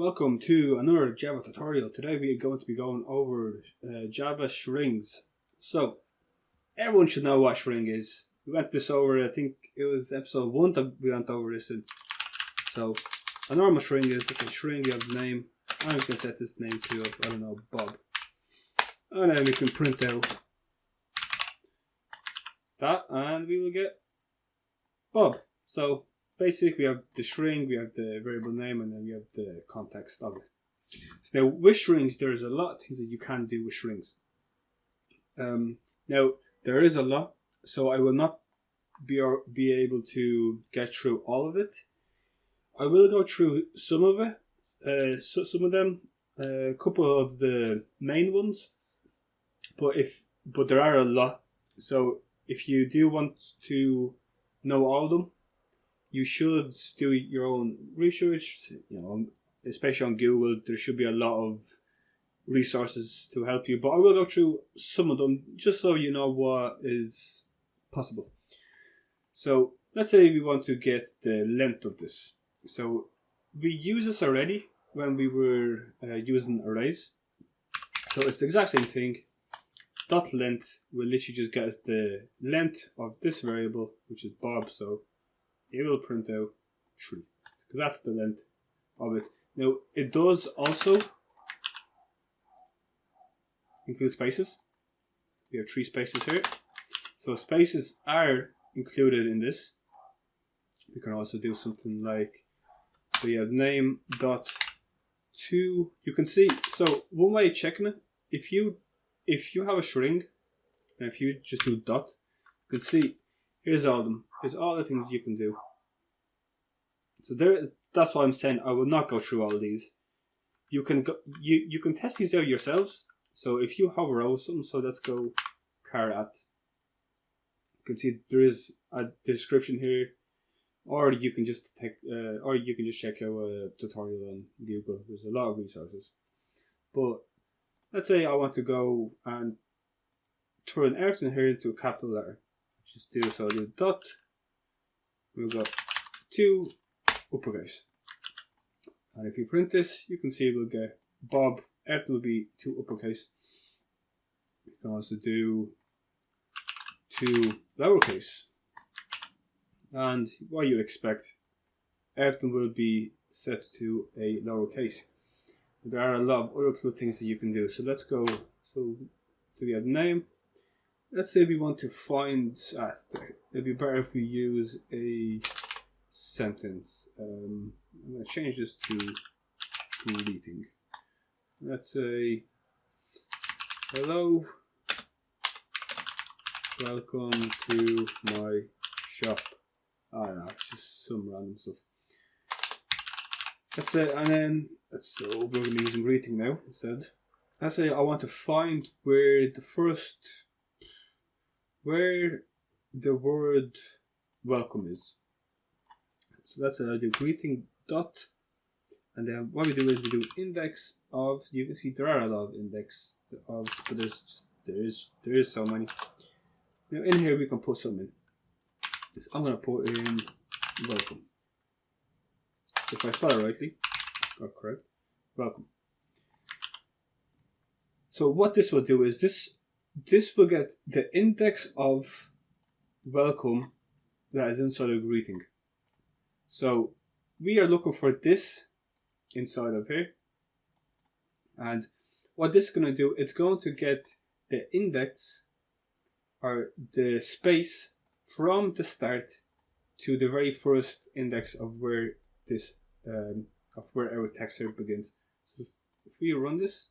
Welcome to another Java tutorial. Today we are going to be going over Java strings. So, everyone should know what string is. We went this over, I think it was episode 1 that we went over this in. So, a normal string is just a string, you have the name. I'm just going to set this name to, I don't know, Bob. And then we can print out that and we will get Bob. So, basically, we have the string, we have the variable name, and then we have the context of it. So now, with strings, there's a lot of things that you can do with strings. Now, there is a lot, so I will not be able to get through all of it. I will go through some of it, some of them, a couple of the main ones, but there are a lot. So if you do want to know all of them, you should do your own research, especially on Google. There should be a lot of resources to help you, but I will go through some of them just so you know what is possible. So let's say we want to get the length of this. So we used this already when we were using arrays. So it's the exact same thing. Dot length will literally just get us the length of this variable, which is Bob. So it will print out 3 because that's the length of it. Now it does also include spaces. We have 3 spaces here, so spaces are included in this. We can also do something like, so you have name dot to. You can see, so one way of checking it, if you have a string and if you just do dot, you can see here's all of them. Here's all the things you can do. So that's why I'm saying I will not go through all of these. You can you can test these out yourselves. So if you hover over something, so let's go car at. You can see there is a description here, or you can just check out a tutorial on Google. There's a lot of resources. But let's say I want to go and turn everything here into a capital letter. Just do so. Do dot. We'll go to uppercase. And if you print this, you can see we'll get Bob. Everything will be to uppercase. You can also do to lowercase. And what you expect, everything will be set to a lowercase. There are a lot of other cool things that you can do. So let's go. So we have name. Let's say we want to find. It'd be better if we use a sentence. I'm going to change this to greeting. Let's say, hello, welcome to my shop. I don't know, it's just some random stuff. Let's say, and then we're going to be using greeting now instead. Let's say I want to find where the word welcome is. So let's say I do greeting dot, and then what we do is we do index of. You can see there are a lot of index of, but there is so many. Now in here we can put something in. So I'm gonna put in welcome. If I spell it rightly, or correct, welcome. So what this will do is this will get the index of welcome that is inside of greeting. So we are looking for this inside of here, and what this is going to do, it's going to get the index or the space from the start to the very first index of where this of where our text here begins. So if we run this,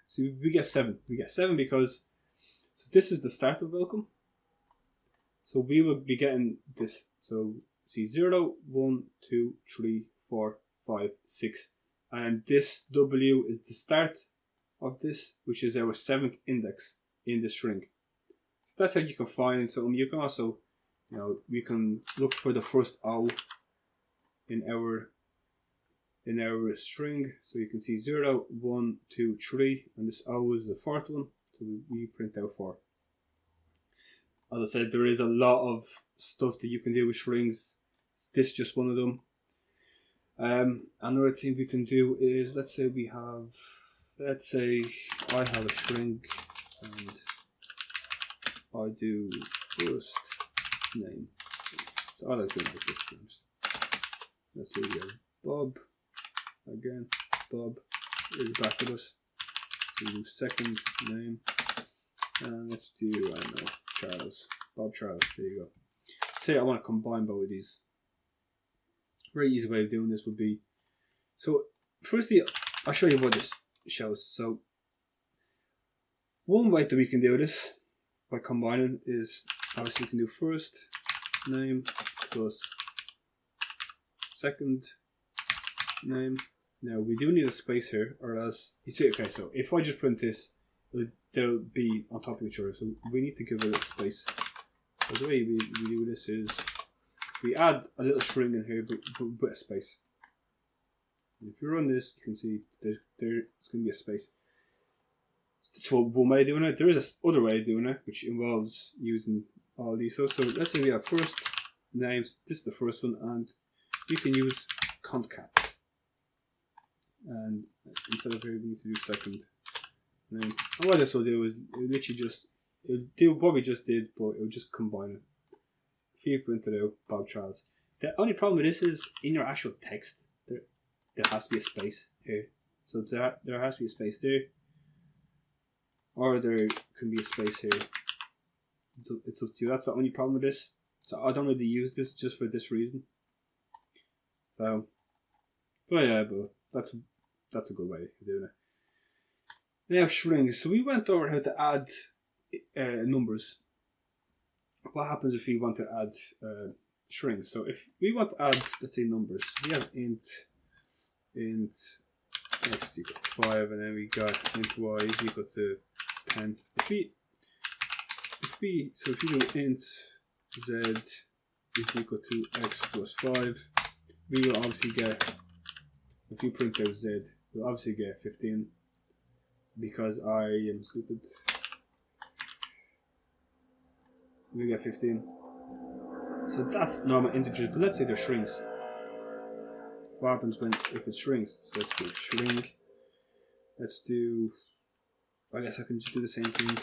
so we get 7. We get 7 because this is the start of welcome. So we will be getting this. So see 0, 1, 2, 3, 4, 5, 6, and this W is the start of this, which is our 7th index in the string. That's how you can find something. You can also, we can look for the first O in our string. So you can see 0, 1, 2, 3, and this O is the 4th one. So we print out 4. As I said, there is a lot of stuff that you can do with strings. This is just one of them. Another thing we can do is, let's say I have a string and I do first name. So I like doing it like this first. Let's say we have Bob again. Bob is back with us. So we do second name, and let's do, I don't know, Charles. Bob Charles. There you go. Say I want to combine both of these. Very easy way of doing this would be, so firstly I'll show you what this shows. So one way that we can do this by combining is, obviously we can do first name plus second name. Now we do need a space here, or else you see. Okay, so if I just print this, they'll be on top of each other. So we need to give a little space. So the way we do this is we add a little string in here, but with a space. And if you run this, you can see there's going to be a space. So one way of doing it. There is this other way of doing it, which involves using all these. So let's say we have first names. This is the first one, and you can use concat. And instead of here, we need to do second name. And what this will do is it'll literally just, it'll do what we just did, but it'll just combine it. If you print it out, Bob Charles. The only problem with this is in your actual text, there has to be a space here. So there has to be a space there, or there can be a space here. It's up to you. That's the only problem with this. So I don't really use this just for this reason. So, but yeah, but that's a good way of doing it. Now strings. So we went over how to add numbers. What happens if we want to add strings? So if we want to add, let's say, numbers, we have int x equal to 5, and then we got int y is equal to 10. If you do int z is equal to x plus 5, we will obviously get, if you print out z, we'll obviously get 15, because I am stupid. We get 15. So that's normal integers, but let's say they're strings. What happens if it's strings? So let's do string. Let's do, I guess I can just do the same thing.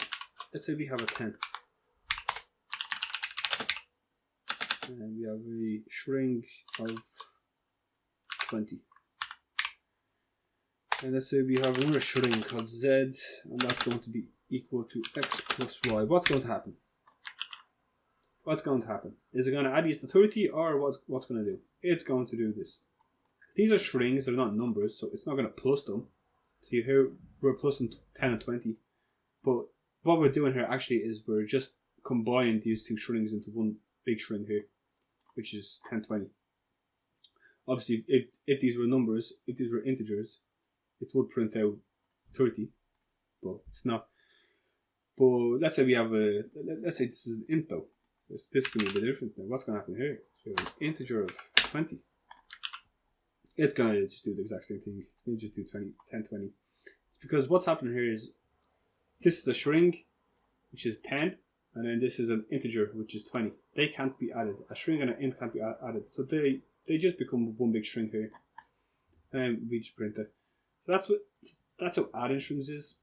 Let's say we have a 10. And we have a string of 20. And let's say we have another string called z, and that's going to be equal to x plus y. What's going to happen? What's going to happen? Is it going to add these to 30, or what's going to do? It's going to do this. These are strings, they're not numbers, so it's not going to plus them. See here, we're plusing 10 and 20. But what we're doing here actually is we're just combining these two strings into one big string here, which is 10, 20. Obviously, if these were numbers, if these were integers, it would print out 30, but it's not. But let's say we have let's say this is an int though. This can be a bit different now. What's going to happen here? So an integer of 20. It's going to just do the exact same thing. It's going to just do 10, 20. It's because what's happening here is this is a string, which is 10, and then this is an integer, which is 20. They can't be added. A string and an int can't be added. So they just become one big string here. And we just print it. So that's how adding strings is.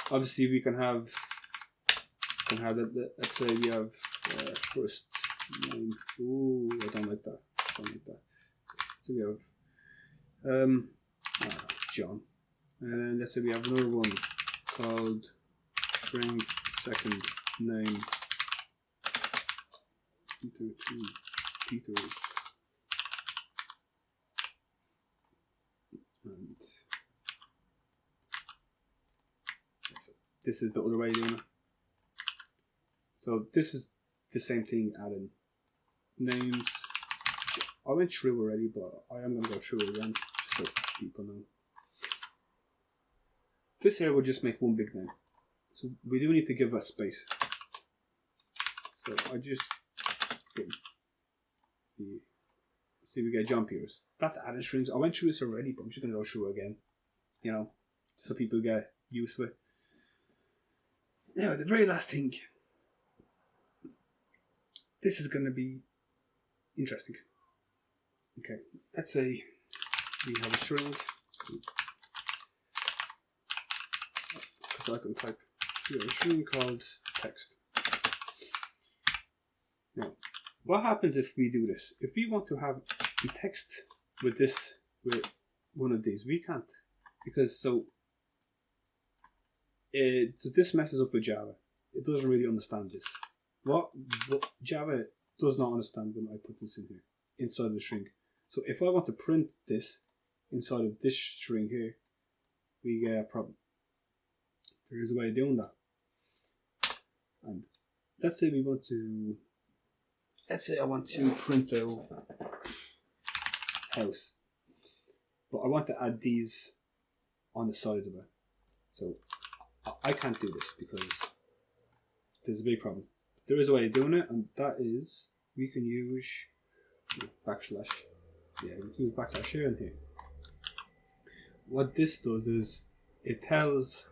Obviously we can have that. Let's say we have first name. Ooh, I don't like that. So we have John, and let's say we have another one called string second name Peter. And this is the other way of doing it. So this is the same thing, adding names. I went through already, but I am going to go through it again, just so people know. This here will just make one big name. So we do need to give a space. So I just see we get John Peters. That's adding strings. I went through this already, but I'm just going to go through it again. You know, so people get used to it. Now, the very last thing. This is going to be interesting. Okay, let's say we have a string. Because I can type. So we have a string called text. Now, what happens if we do this? If we want to have the text with this, with one of these, we can't, because so this messes up with Java. It doesn't really understand this. What Java does not understand when I put this in here inside the string. So if I want to print this inside of this string here, we get a problem. There is a way of doing that. And let's say we want to. Let's say I want to print out house, but I want to add these on the sides of it. So I can't do this because there's a big problem. There is a way of doing it, and that is we can use backslash. Yeah, we can use backslash here and here. What this does is it tells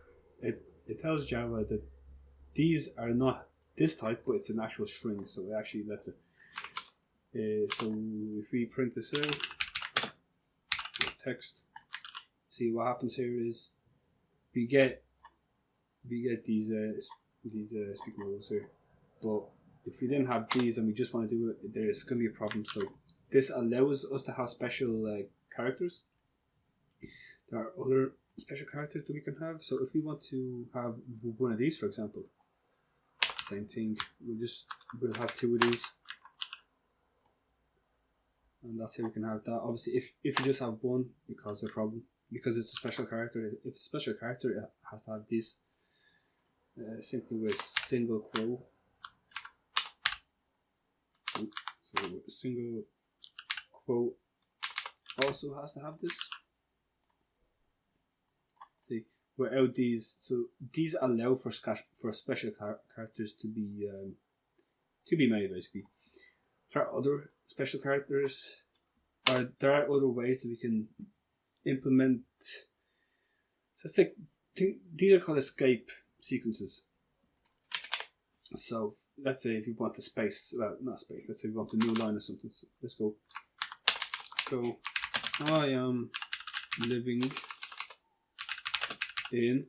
Java that these are not this type, but it's an actual string, so it actually lets it. So if we print this out, text, see what happens here is we get these speaking bubbles here. But if we didn't have these and we just want to do it, there's going to be a problem. So this allows us to have special characters. There are other special characters that we can have. So if we want to have one of these, for example, same thing. We'll have two of these, and that's how we can have that. Obviously, if you just have one, it causes a problem because it's a special character. If it's a special character, it has to have these. Same thing with single quote. So single quote also has to have this. See, without these, so these allow for special characters to be made. Basically, there are other special characters. There are other ways that we can implement. So it's like these are called escape sequences. So let's say if you want a space, well, not space. Let's say we want a new line or something. So let's go. So I am living in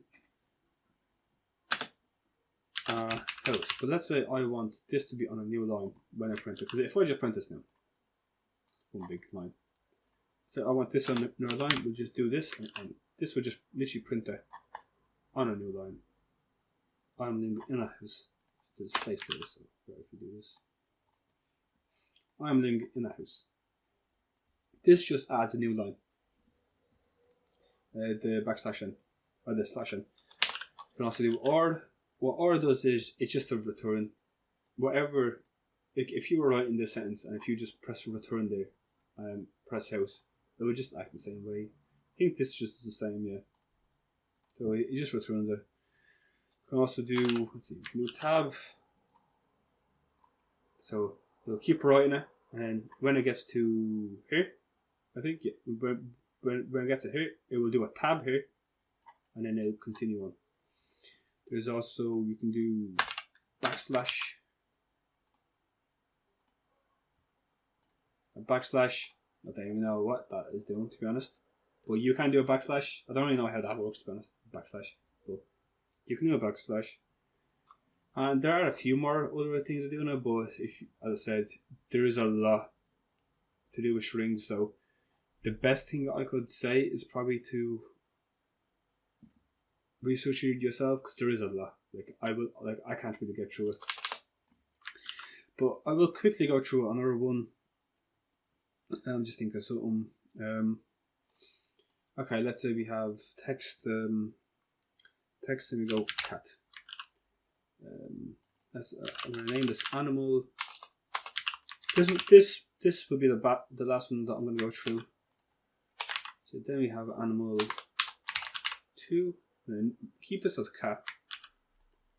a house, but let's say I want this to be on a new line when I print it. Because if I just print this now, one big line. So I want this on another line. We'll just do this, and this will just literally print it on a new line. I'm living in a house. There's space there, so if you do this, I'm living in a house. This just adds a new line. The backslash n or the slash n. You can also do or. What or does is it's just a return. Whatever, like if you were writing this sentence and if you just press return there and press house, it would just act the same way. I think this is just the same, yeah. So it just returns it. You can also do, let's see, you can do tab. So we'll keep writing it, and when it gets to here, I think yeah, when it gets to here, it will do a tab here, and then it'll continue on. There's also, you can do backslash. A backslash, I don't even know what that is doing, to be honest. But you can do a backslash. I don't really know how that works, to be honest. Backslash. But you can do a backslash. And there are a few more other things to do now, but as I said, there is a lot to do with strings. So the best thing I could say is probably to research it yourself, because there is a lot. I can't really get through it. But I will quickly go through another one. I'm just thinking of something. Okay, let's say we have text. Text, and we go cat. I'm going to name this animal. This will be the last one that I'm going to go through. So then we have animal 2. And then keep this as cat,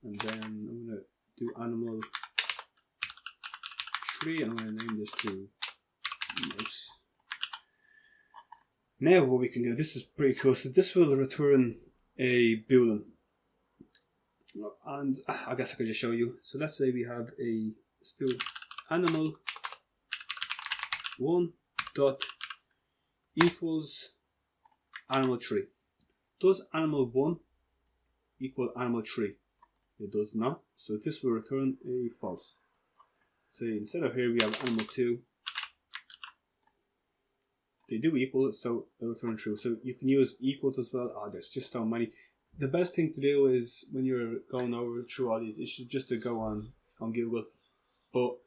and then I'm going to do animal 3, and I'm going to name this to mouse. Now what we can do, this is pretty cool. So this will return a boolean, and I guess I could just show you. So let's say we have let's do animal 1 dot equals animal 3. Does animal 1 equal animal 3? It does not, so this will return a false. So instead of here we have animal 2. They do equal, so it'll return true. So you can use equals as well. Oh, there's just so many. The best thing to do is when you're going over through all these, is just to go on Google. But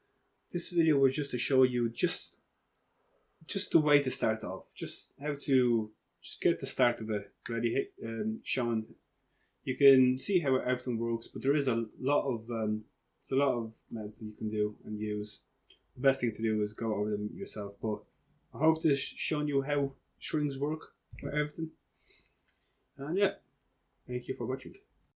this video was just to show you just the way to start off, just how to just get the start of it ready, showing. You can see how everything works, but there is a lot of methods that you can do and use. The best thing to do is go over them yourself. But I hope this shown you how strings work for everything. And yeah, thank you for watching.